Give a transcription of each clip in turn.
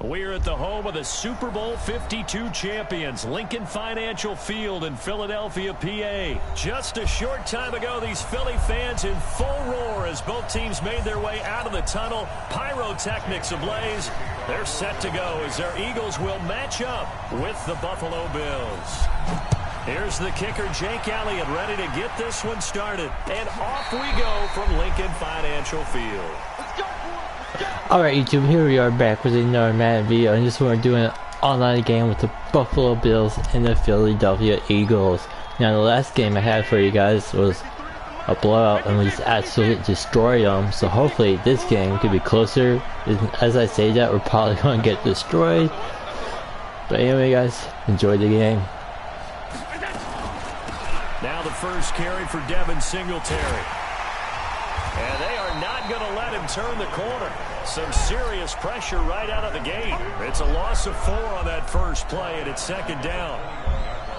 We're at the home of the Super Bowl 52 champions, Lincoln Financial Field in Philadelphia, PA. Just a short time ago, these Philly fans in full roar as both teams made their way out of the tunnel. Pyrotechnics ablaze. They're set to go as their Eagles will match up with the Buffalo Bills. Here's the kicker, Jake Elliott, ready to get this one started. And off we go from Lincoln Financial Field. Alright YouTube, here we are back with another Madden video, and this one we're doing an online game with the Buffalo Bills and the Philadelphia Eagles. Now the last game I had for you guys was a blowout and we just absolutely destroyed them, so hopefully this game could be closer. As I say that, we're probably going to get destroyed. But anyway guys, enjoy the game. Now the first carry for Devin Singletary. And they are not going to let him turn the corner. Some serious pressure right out of the gate. It's a loss of 4 on that first play, and it's second down.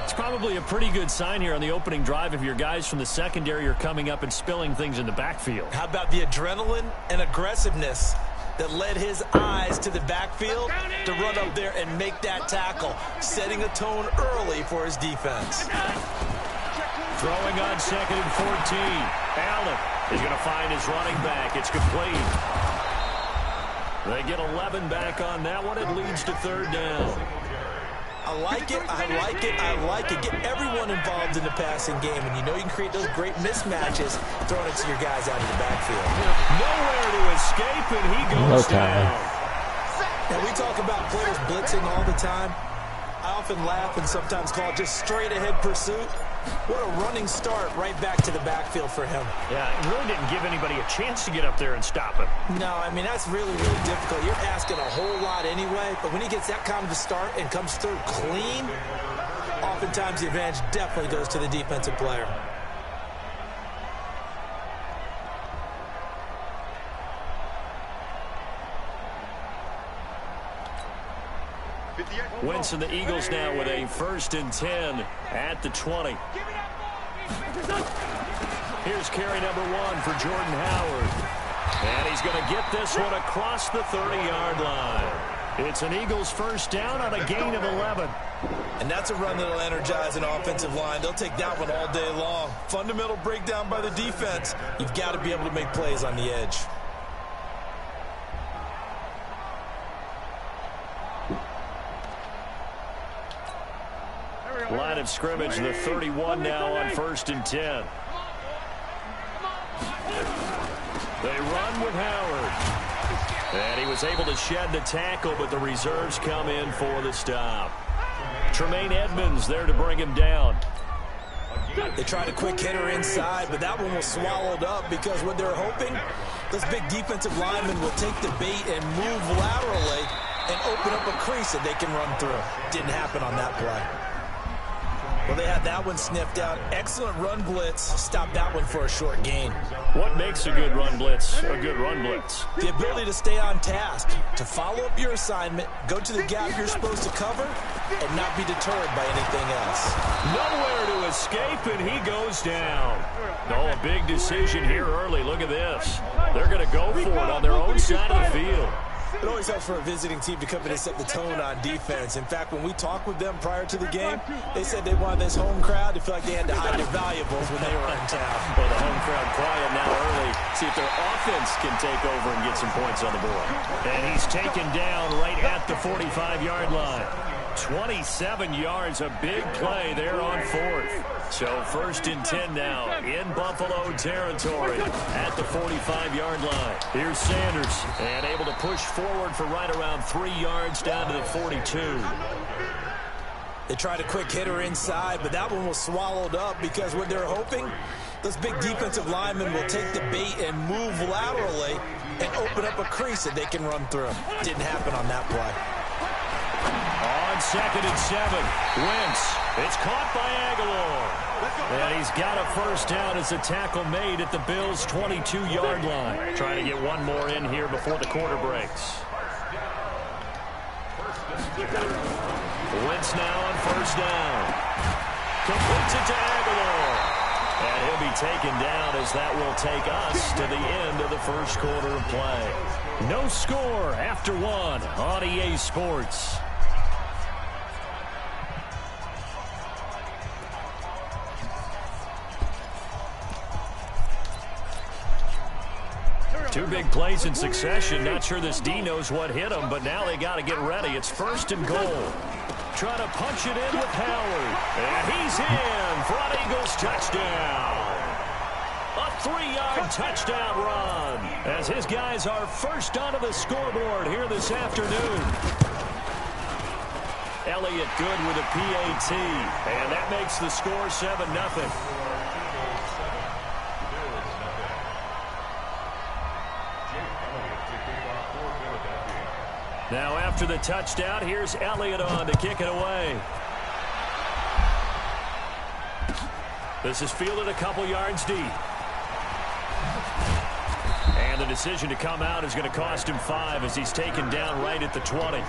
It's probably a pretty good sign here on the opening drive if your guys from the secondary are coming up and spilling things in the backfield. How about the adrenaline and aggressiveness that led his eyes to the backfield to run up there and make that tackle, setting a tone early for his defense. Throwing on 2nd and 14. Allen is going to find his running back. It's complete. They get 11 back on that one. It leads to third down. I like it. I like it. I like it. Get everyone involved in the passing game, and you know you can create those great mismatches throwing it to your guys out of the backfield. Nowhere to escape, and he goes down. Now, we talk about players blitzing all the time. I often laugh and sometimes call it just straight-ahead pursuit. What a running start right back to the backfield for him. Yeah, it really didn't give anybody a chance to get up there and stop him. No, I mean, that's really, really difficult. You're asking a whole lot anyway, but when he gets that kind of a start and comes through clean, oftentimes the advantage definitely goes to the defensive player. Wentz and the Eagles now with a 1st and 10 at the 20. Here's carry number 1 for Jordan Howard. And he's going to get this one across the 30-yard line. It's an Eagles first down on a gain of 11. And that's a run that'll energize an offensive line. They'll take that one all day long. Fundamental breakdown by the defense. You've got to be able to make plays on the edge. Line of scrimmage, the 31 now on 1st and 10. They run with Howard. And he was able to shed the tackle, but the reserves come in for the stop. Tremaine Edmonds there to bring him down. They tried a quick hitter inside, but that one was swallowed up because what they're hoping, those big defensive linemen will take the bait and move laterally and open up a crease that they can run through. Didn't happen on that play. Well, they had that one sniffed out. Excellent run blitz. Stopped that one for a short gain. What makes a good run blitz a good run blitz? The ability to stay on task, to follow up your assignment, go to the gap you're supposed to cover, and not be deterred by anything else. Nowhere to escape, and he goes down. Oh, a big decision here early. Look at this. They're going to go for it on their own side of the field. It always helps for a visiting team to come in and set the tone on defense. In fact, when we talked with them prior to the game, they said they wanted this home crowd to feel like they had to hide their valuables when they were in town. Well, the home crowd quiet now early. See if their offense can take over and get some points on the board. And he's taken down right at the 45-yard line. 27 yards, a big play there on 4th. So 1st and 10 now in Buffalo territory at the 45-yard line. Here's Sanders, and able to push forward for right around 3 yards down to the 42. They tried a quick hitter inside, but that one was swallowed up because what they're hoping, those big defensive linemen will take the bait and move laterally and open up a crease that they can run through. Didn't happen on that play. On 2nd and 7, Wentz. It's caught by Aguilar. And he's got a first down as a tackle made at the Bills' 22-yard line. Trying to get one more in here before the quarter breaks. Wentz now on 1st down. Completes it to Aguilar. And he'll be taken down as that will take us to the end of the first quarter of play. No score after one on EA Sports. Two big plays in succession. Not sure this D knows what hit him, but now they got to get ready. It's 1st and goal. Trying to punch it in with Howard. And he's in for an Eagles touchdown. A 3-yard touchdown run as his guys are first onto the scoreboard here this afternoon. Elliott good with a PAT, and that makes the score 7-0. Now after the touchdown, here's Elliott on to kick it away. This is fielded a couple yards deep. And the decision to come out is going to cost him 5 as he's taken down right at the 20.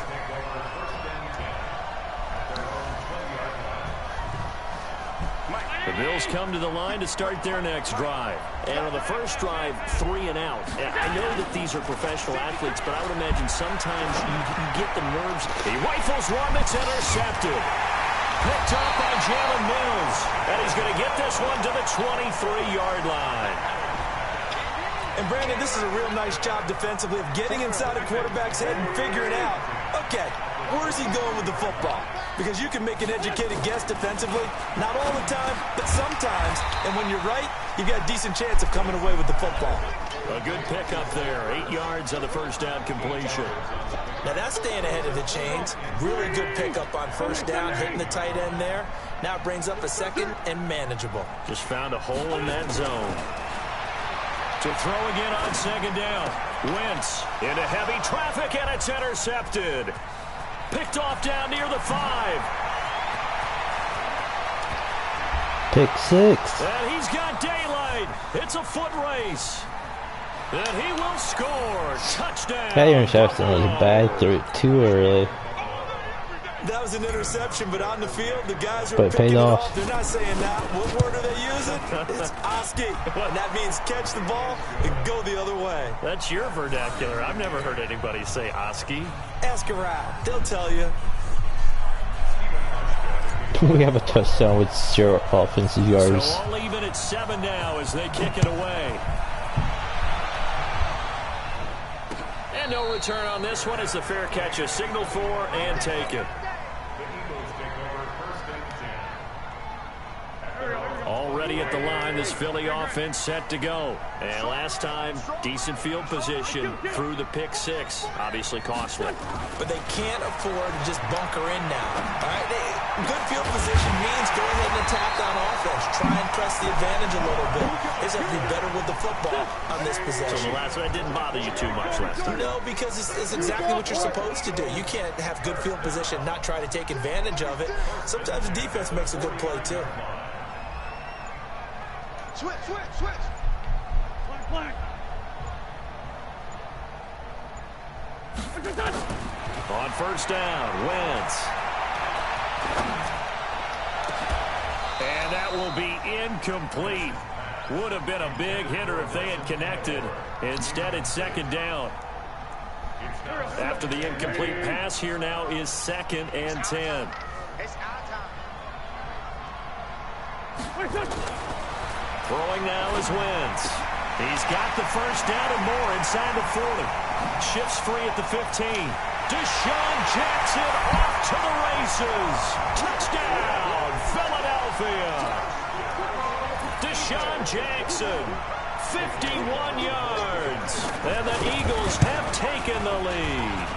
The Bills come to the line to start their next drive. And on the first drive, 3 and out. I know that these are professional athletes, but I would imagine sometimes you get the nerves. He rifles one that's intercepted. Picked up by Jalen Mills. And he's going to get this one to the 23-yard line. And Brandon, this is a real nice job defensively of getting inside a quarterback's head and figuring out, okay, where's he going with the football? Because you can make an educated guess defensively, not all the time, but sometimes. And when you're right, you've got a decent chance of coming away with the football. A good pickup there. 8 yards on the first down completion. Now that's staying ahead of the chains. Really good pickup on first down, hitting the tight end there. Now it brings up a second and manageable. Just found a hole in that zone. To throw again on second down. Wentz into heavy traffic, and it's intercepted. Picked off down near the 5. Pick 6. And he's got daylight. It's a foot race. And he will score. Touchdown. That interception was bad. Threw it too early. That was an interception, but on the field, the guys are But it picking paid it off. off. They're not saying that. What word are they using? It's Oski. And that means catch the ball and go the other way. That's your vernacular. I've never heard anybody say Oski. Ask around. They'll tell you. We have a touchdown with 0 offensive yards. So all even at 7 now as they kick it away. And no return on this one. It's a fair catch, a signal for, and take it. Already at the line, this Philly offense set to go. And last time, decent field position through the pick 6. Obviously costly. But they can't afford to just bunker in now. All right? Good field position means go ahead and attack on offense. Try and press the advantage a little bit. They just have to be better with the football on this possession. So the last one didn't bother you too much last time? No, because it's exactly what you're supposed to do. You can't have good field position, not try to take advantage of it. Sometimes the defense makes a good play, too. Switch. Flag. On first down, Wentz. And that will be incomplete. Would have been a big hitter if they had connected. Instead, it's second down. After the incomplete pass, here now is 2nd and 10. Throwing now is Wentz. He's got the first down and more inside the 40. Shifts free at the 15. Deshaun Jackson off to the races. Touchdown, Philadelphia. Deshaun Jackson, 51 yards. And the Eagles have taken the lead.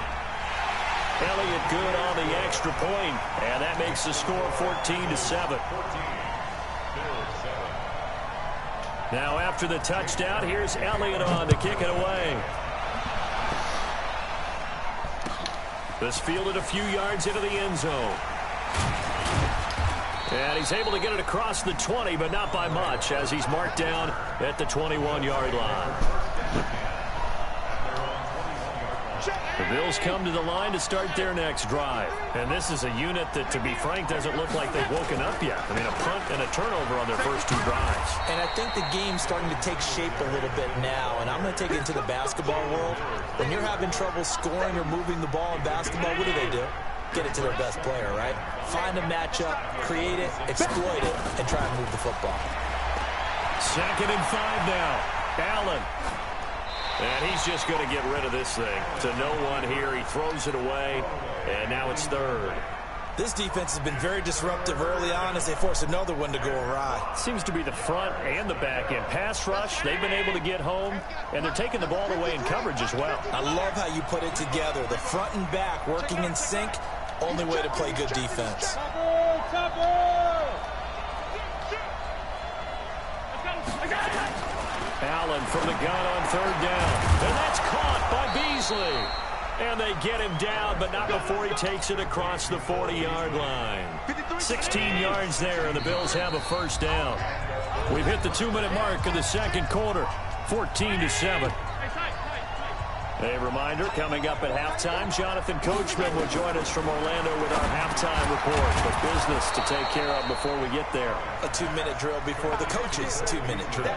Elliott good on the extra point, and that makes the score 14-7. Now after the touchdown, here's Elliott on to kick it away. This fielded a few yards into the end zone. And he's able to get it across the 20, but not by much, as he's marked down at the 21-yard line. Check. The Bills come to the line to start their next drive. And this is a unit that, to be frank, doesn't look like they've woken up yet. I mean, a punt and a turnover on their first 2 drives. And I think the game's starting to take shape a little bit now. And I'm going to take it into the basketball world. When you're having trouble scoring or moving the ball in basketball, what do? Get it to their best player, right? Find a matchup, create it, exploit it, and try and move the football. 2nd and 5 now. Allen. And he's just going to get rid of this thing. To no one here. He throws it away. And now it's 3rd. This defense has been very disruptive early on as they force another one to go awry. Seems to be the front and the back end. Pass rush, they've been able to get home. And they're taking the ball away in coverage as well. I love how you put it together. The front and back working in sync. Only way to play good defense. Allen from the gun on 3rd down. And that's caught by Beasley. And they get him down, but not before he takes it across the 40-yard line. 16 yards there, and the Bills have a 1st down. We've hit the 2-minute mark in the 2nd quarter, 14-7. A reminder, coming up at halftime, Jonathan Coachman will join us from Orlando with our halftime report. But business to take care of before we get there. A 2-minute drill before the coach's 2-minute drill.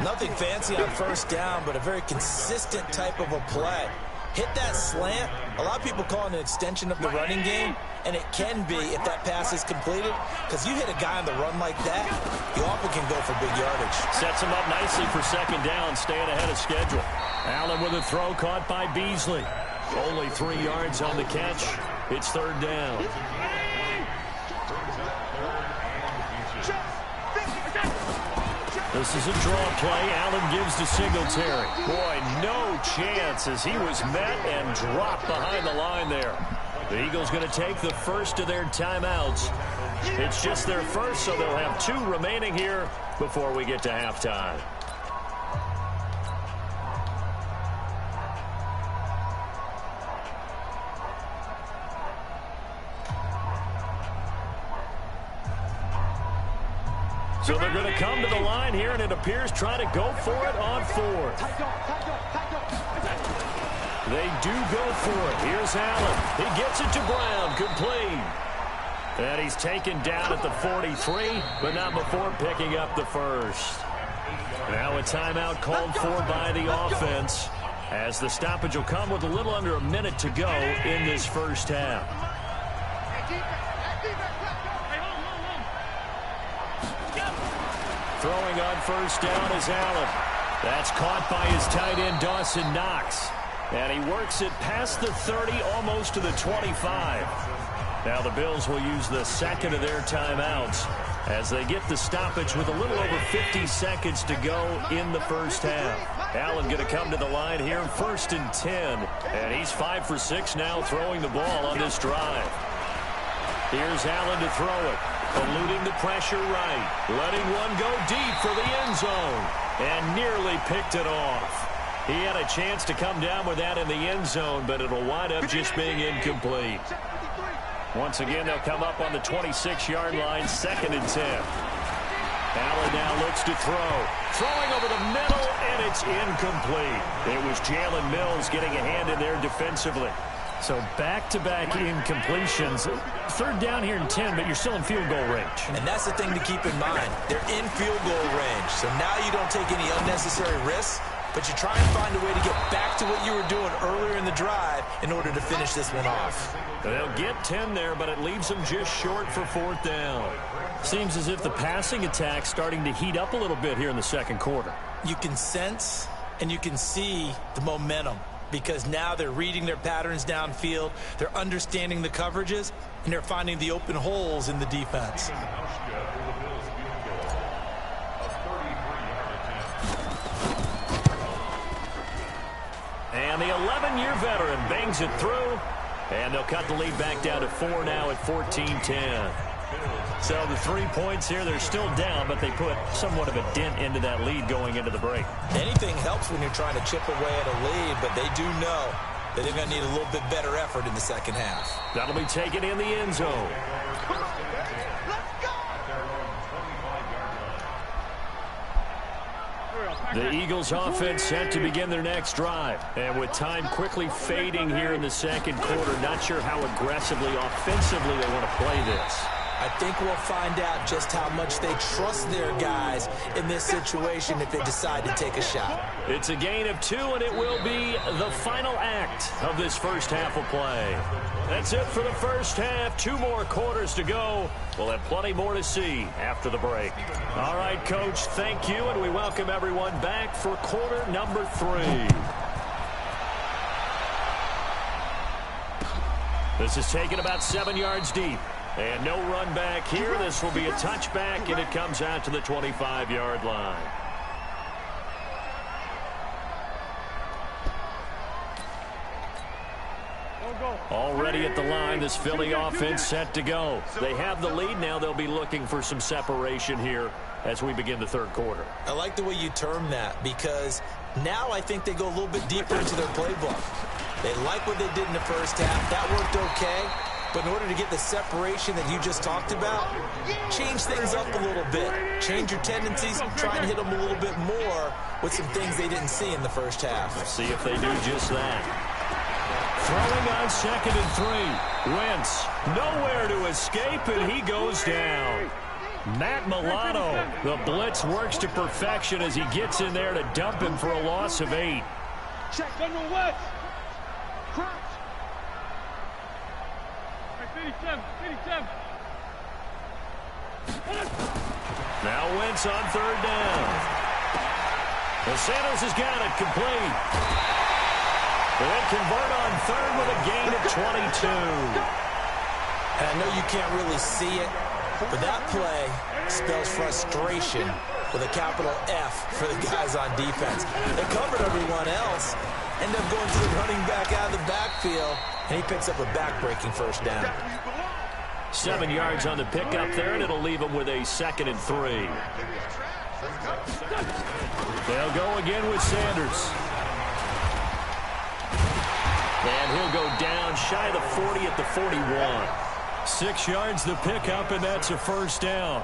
Nothing fancy on 1st down, but a very consistent type of a play. Hit that slant. A lot of people call it an extension of the running game, and it can be if that pass is completed, because you hit a guy on the run like that, you often can go for big yardage. Sets him up nicely for 2nd down, staying ahead of schedule. Allen with a throw caught by Beasley. Only 3 yards on the catch. It's 3rd down. This is a draw play. Allen gives to Singletary. Boy, no chance as he was met and dropped behind the line there. The Eagles going to take the first of their timeouts. It's just their first, so they'll have 2 remaining here before we get to halftime. So they're going to come to the line here, and it appears trying to go for it on 4th. They do go for it. Here's Allen. He gets it to Brown. Complete. And he's taken down at the 43, but not before picking up the 1st. Now a timeout called for by the offense, as the stoppage will come with a little under a minute to go in this 1st half. Throwing on 1st down is Allen. That's caught by his tight end, Dawson Knox. And he works it past the 30, almost to the 25. Now the Bills will use the 2nd of their timeouts as they get the stoppage with a little over 50 seconds to go in the 1st half. Allen going to come to the line here, 1st and 10. And he's 5 for 6 now throwing the ball on this drive. Here's Allen to throw it. Eluding the pressure right. Letting one go deep for the end zone. And nearly picked it off. He had a chance to come down with that in the end zone, but it'll wind up just being incomplete. Once again, they'll come up on the 26-yard line, 2nd and 10. Allen now looks to throw. Throwing over the middle, and it's incomplete. It was Jalen Mills getting a hand in there defensively. So back-to-back incompletions. 3rd down here in 10, but you're still in field goal range. And that's the thing to keep in mind. They're in field goal range. So now you don't take any unnecessary risks, but you try and find a way to get back to what you were doing earlier in the drive in order to finish this one off. They'll get 10 there, but it leaves them just short for 4th down. Seems as if the passing attack's starting to heat up a little bit here in the 2nd quarter. You can sense and you can see the momentum, because now they're reading their patterns downfield, they're understanding the coverages, and they're finding the open holes in the defense. And the 11-year veteran bangs it through, and they'll cut the lead back down to 4 now at 14-10. So the 3 points here, they're still down, but they put somewhat of a dent into that lead going into the break. Anything helps when you're trying to chip away at a lead, but they do know that they're going to need a little bit better effort in the 2nd half. That'll be taken in the end zone. The Eagles offense set to begin their next drive. And with time quickly fading here in the second quarter, not sure how aggressively, offensively they want to play this. I think we'll find out just how much they trust their guys in this situation if they decide to take a shot. It's a gain of 2, and it will be the final act of this first half of play. That's it for the first half. 2 more quarters to go. We'll have plenty more to see after the break. All right, Coach, thank you, and we welcome everyone back for quarter number 3. This is taken about 7 yards deep. And no run back here. This will be a touchback, and it comes out to the 25-yard line. Already at the line, this Philly offense set to go. They have the lead now. They'll be looking for some separation here as we begin the third quarter. I like the way you term that, because now I think they go a little bit deeper into their playbook. They like what they did in the first half. That worked okay. But in order to get the separation that you just talked about, change things up a little bit. Change your tendencies, try and hit them a little bit more with some things they didn't see in the first half. Let's see if they do just that. Throwing on 2nd and 3. Wentz, nowhere to escape, and he goes down. Matt Milano, the blitz works to perfection as he gets in there to dump him for a loss of 8. Check on the West. Crouch. 87. Now Wentz on 3rd down. Well, Sanders has got it complete. They convert on 3rd with a gain of 22. And I know you can't really see it, but that play spells frustration with a capital F for the guys on defense. They covered everyone else, end up going to the running back out of the backfield, and he picks up a back-breaking first down. 7 yards on the pickup there, and it'll leave him with a 2nd and 3. They'll go again with Sanders. And he'll go down shy of the 40 at the 41. 6 yards the pickup, and that's a first down.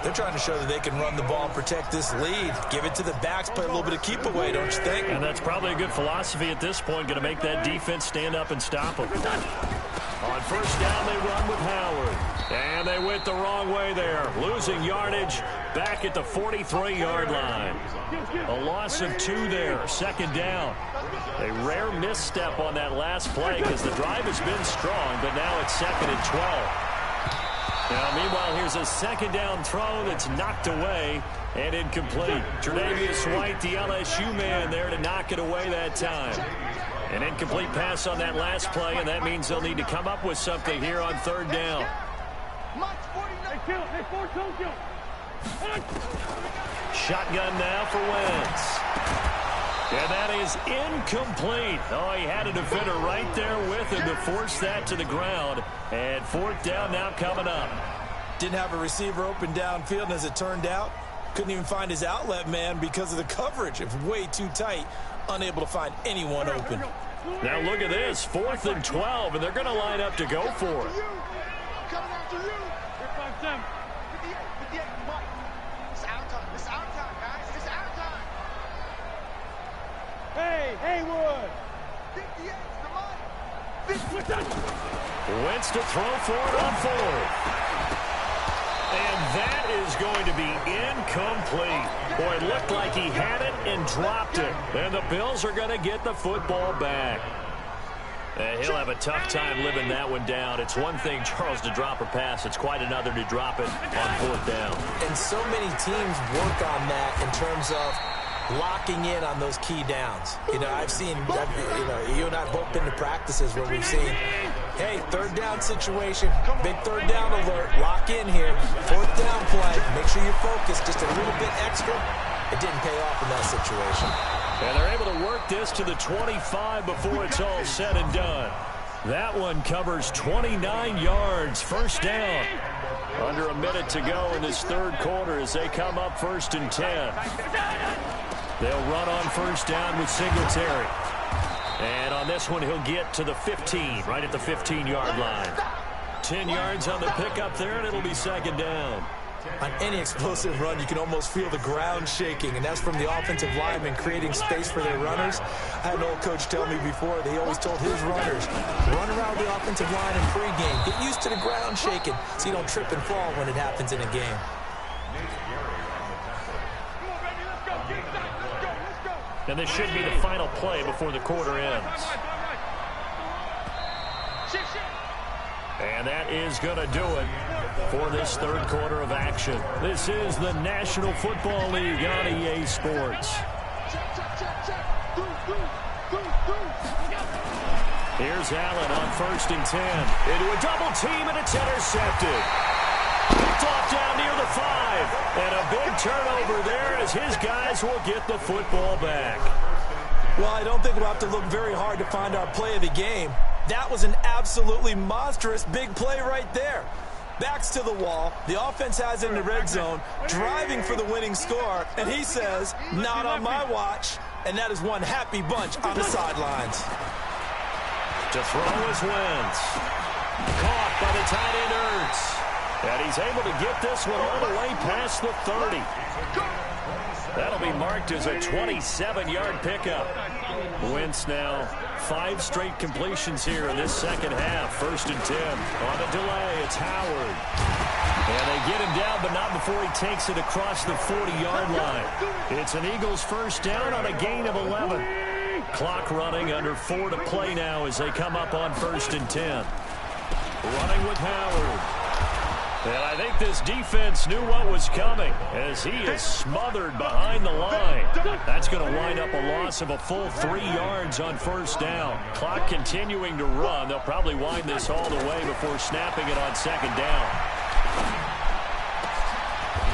They're trying to show that they can run the ball and protect this lead. Give it to the backs, play a little bit of keep away, don't you think? And that's probably a good philosophy at this point, going to make that defense stand up and stop them. On first down, they run with Howard. And they went the wrong way there, losing yardage back at the 43-yard line. A loss of 2 there, 2nd down. A rare misstep on that last play because the drive has been strong, but now it's 2nd and 12. Now, meanwhile, here's a 2nd down throw that's knocked away and incomplete. Tre'Davious White, the LSU man, there to knock it away that time. An incomplete pass on that last play, and that means they'll need to come up with something here on 3rd down. Shotgun now for Wentz. And that is incomplete. Oh, he had a defender right there with him to force that to the ground. And 4th down now coming up. Didn't have a receiver open downfield, and as it turned out, couldn't even find his outlet man because of the coverage. It was way too tight, unable to find anyone open. Now look at this, 4th and 12, and they're going to line up to go for it. Coming after you. Here comes them. 58, Mike. It's our time. It's our time, guys. It's our time. Hey, Haywood. 58, come on. Wentz to throw for it on 4th. And that is going to be incomplete. Boy, it looked like he had it and dropped it. And the Bills are going to get the football back. He'll have a tough time living that one down. It's one thing, Charles, to drop a pass. It's quite another to drop it on 4th down. And so many teams work on that in terms of locking in on those key downs. You know, I've seen, you and I both been to practices where we've seen, hey, 3rd down situation, big 3rd down alert, lock in here, 4th down play, make sure you're focused just a little bit extra. It didn't pay off in that situation. And they're able to work this to the 25 before it's all said and done. That one covers 29 yards, 1st down. Under a minute to go in this 3rd quarter as they come up 1st and 10. They'll run on 1st down with Singletary. And on this one, he'll get to the 15, right at the 15-yard line. 10 yards on the pickup there, and it'll be 2nd down. On any explosive run, you can almost feel the ground shaking, and that's from the offensive linemen creating space for their runners. I had an old coach tell me before, they always told his runners, run around the offensive line in pregame. Get used to the ground shaking so you don't trip and fall when it happens in a game. And this should be the final play before the quarter ends. And that is going to do it for this third quarter of action. This is the National Football League on EA Sports. Here's Allen on 1st and 10. Into a double team, and it's intercepted. Picked off down near the 5. And a big turnover there as his guys will get the football back. Well, I don't think we'll have to look very hard to find our play of the game. That was an absolutely monstrous big play right there. Backs to the wall. The offense has it in the red zone, driving for the winning score. And he says, not on my watch. And that is one happy bunch on the sidelines. To throw is Wentz. Caught by the tight end Ertz. And he's able to get this one all the way past the 30. That'll be marked as a 27-yard pickup. Wentz now 5 straight completions here in this second half. 1st and 10. On a delay, it's Howard. And they get him down, but not before he takes it across the 40-yard line. It's an Eagles first down on a gain of 11. Clock running, under 4 to play now as they come up on 1st and 10. Running with Howard. And I think this defense knew what was coming as he is smothered behind the line. That's going to wind up a loss of a full 3 yards on 1st down. Clock continuing to run. They'll probably wind this all the way before snapping it on 2nd down.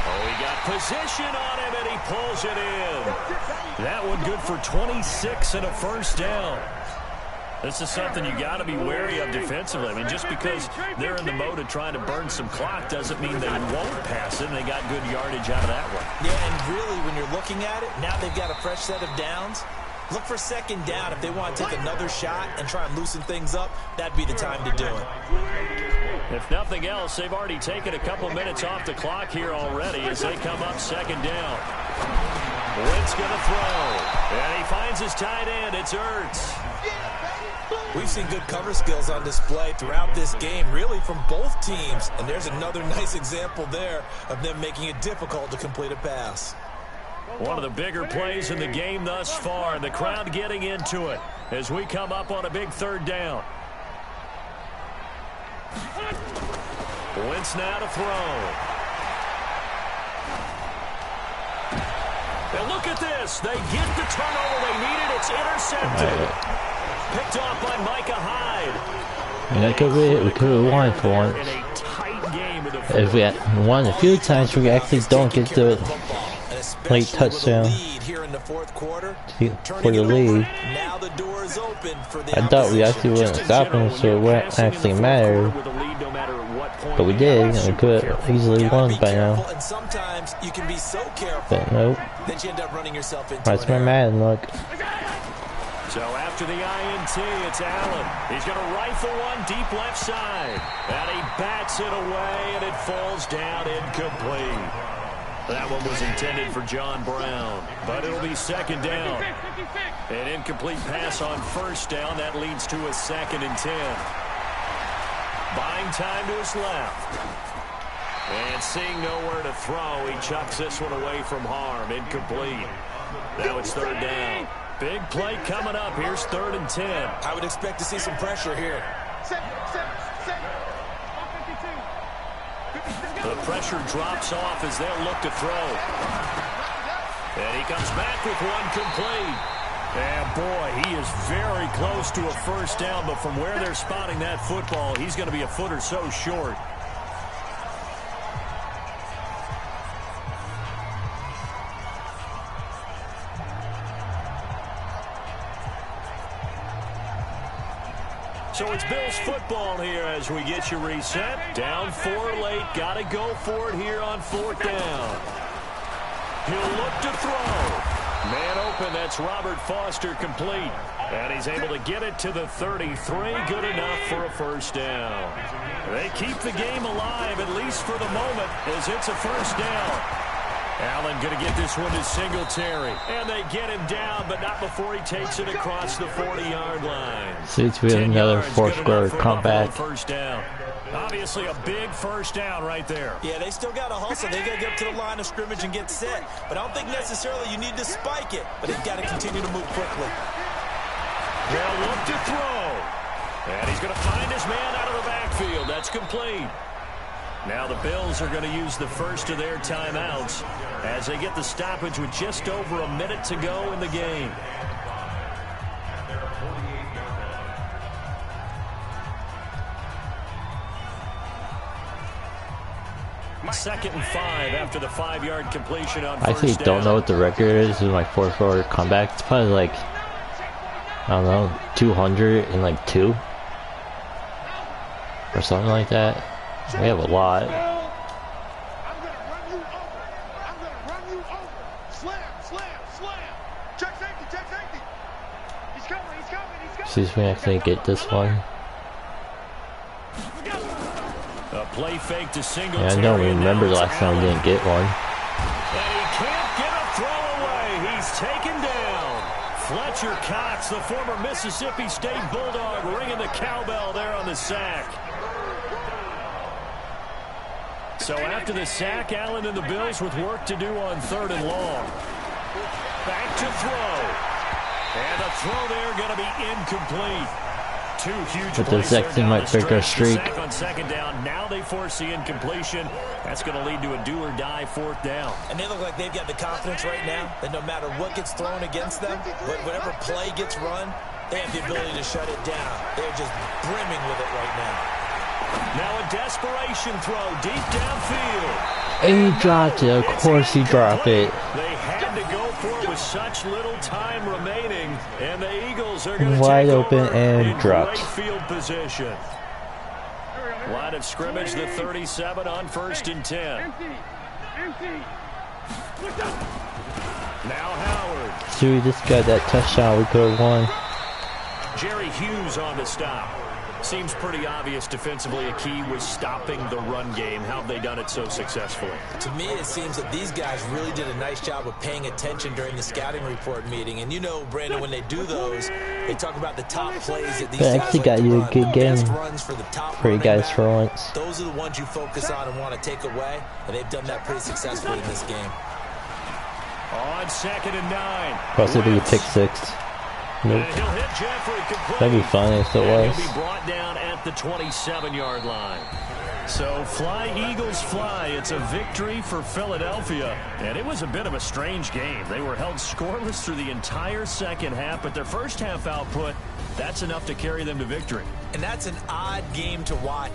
Oh, he got position on him, and he pulls it in. That one good for 26 and a 1st down. This is something you got to be wary of defensively. I mean, just because they're in the mode of trying to burn some clock doesn't mean they won't pass it, and they got good yardage out of that one. Yeah, and really, when you're looking at it, now they've got a fresh set of downs. Look for 2nd down. If they want to take another shot and try and loosen things up, that'd be the time to do it. If nothing else, they've already taken a couple minutes off the clock here already as they come up 2nd down. Wentz going to throw, and he finds his tight end. It's Ertz. We've seen good cover skills on display throughout this game, really from both teams. And there's another nice example there of them making it difficult to complete a pass. One of the bigger plays in the game thus far, and the crowd getting into it as we come up on a big 3rd down. Wentz now to throw. And look at this. They get the turnover they needed. It's intercepted. Picked off by Micah Hyde. And we could have won for once. In a tight game of the If we had won a few times, we actually don't get the late touchdown for the lead. Now the door is open for the I thought we actually wouldn't stop them, so it wouldn't actually matter. But we did, and we could have easily won by now. And sometimes you can be so careful But nope. that you end up running yourself into That's my Madden luck. So after the INT, it's Allen. He's going to rifle one deep left side. And he bats it away, and it falls down incomplete. That one was intended for John Brown, but it'll be 2nd down. An incomplete pass on 1st down. That leads to a 2nd and 10. Buying time to his left. And seeing nowhere to throw, he chucks this one away from harm. Incomplete. Now it's 3rd down. Big play coming up. Here's 3rd and 10. I would expect to see some pressure here. The pressure drops off as they'll look to throw. And he comes back with one complete. And boy, he is very close to a 1st down, but from where they're spotting that football, he's going to be a foot or so short. So it's Bills football here as we get you reset. Down 4 late. Got to go for it here on 4th down. He'll look to throw. Man open. That's Robert Foster complete. And he's able to get it to the 33. Good enough for a first down. They keep the game alive, at least for the moment, as it's a first down. Allen going to get this one to Singletary. And they get him down, but not before he takes it across the 40-yard line. Seems we have another fourth-quarter comeback. First down. Obviously a big first down right there. Yeah, they still got to hustle. They got to get up to the line of scrimmage and get set. But I don't think necessarily you need to spike it. But they've got to continue to move quickly. They'll look to throw. And he's going to find his man out of the backfield. That's complete. Now the Bills are going to use the first of their timeouts as they get the stoppage with just over a minute to go in the game. Second and 5 after the 5-yard completion on first down. I actually don't know what the record is with my fourth-quarter comeback. It's probably like, I don't know, 202 or something like that. We have a lot. I'm gonna run you over. I'm gonna run you over. Slam, slam, slam. Check safety, check safety. He's coming, he's coming, he's coming. See if we actually get this one. A play fake to Singletary. Yeah, I don't remember the last time we didn't get one. And he can't get a throw away. He's taken down. Fletcher Cox, the former Mississippi State Bulldog, ringing the cowbell there on the sack. So after the sack, Allen and the Bills with work to do on 3rd and long. Back to throw. And the throw there going to be incomplete. Two huge But the Texans might break our streak. On 2nd down. Now they force the incompletion. That's going to lead to a do-or-die 4th down. And they look like they've got the confidence right now that no matter what gets thrown against them, whatever play gets run, they have the ability to shut it down. They're just brimming with it right now. Now a desperation throw deep downfield. And he dropped it. Of course he dropped it. They had to go for it with such little time remaining, and the Eagles are going to Wide take open over and in dropped. great field position. Line of scrimmage, the 37 on 1st and 10. Now Howard. See, we just got that touchdown. We could have won. Jerry Hughes on the stop. Seems pretty obvious defensively a key was stopping the run game. How have they done it so successfully? To me, it seems that these guys really did a nice job of paying attention during the scouting report meeting. And you know, Brandon, when they do those, they talk about the top plays that these But I guys actually like got to you a run. good The game best runs for the top for you running guys back. for once. Those are the ones you focus on and want to take away, and they've done that pretty successfully in this game. On 2nd and 9. Possibly a pick 6. Nope. And he'll hit Jeffrey complete. That'd be fun if it And was. he'll be brought down at the 27-yard line. So fly, Eagles, fly. It's a victory for Philadelphia. And it was a bit of a strange game. They were held scoreless through the entire second half, but their first half output, that's enough to carry them to victory. And that's an odd game to watch.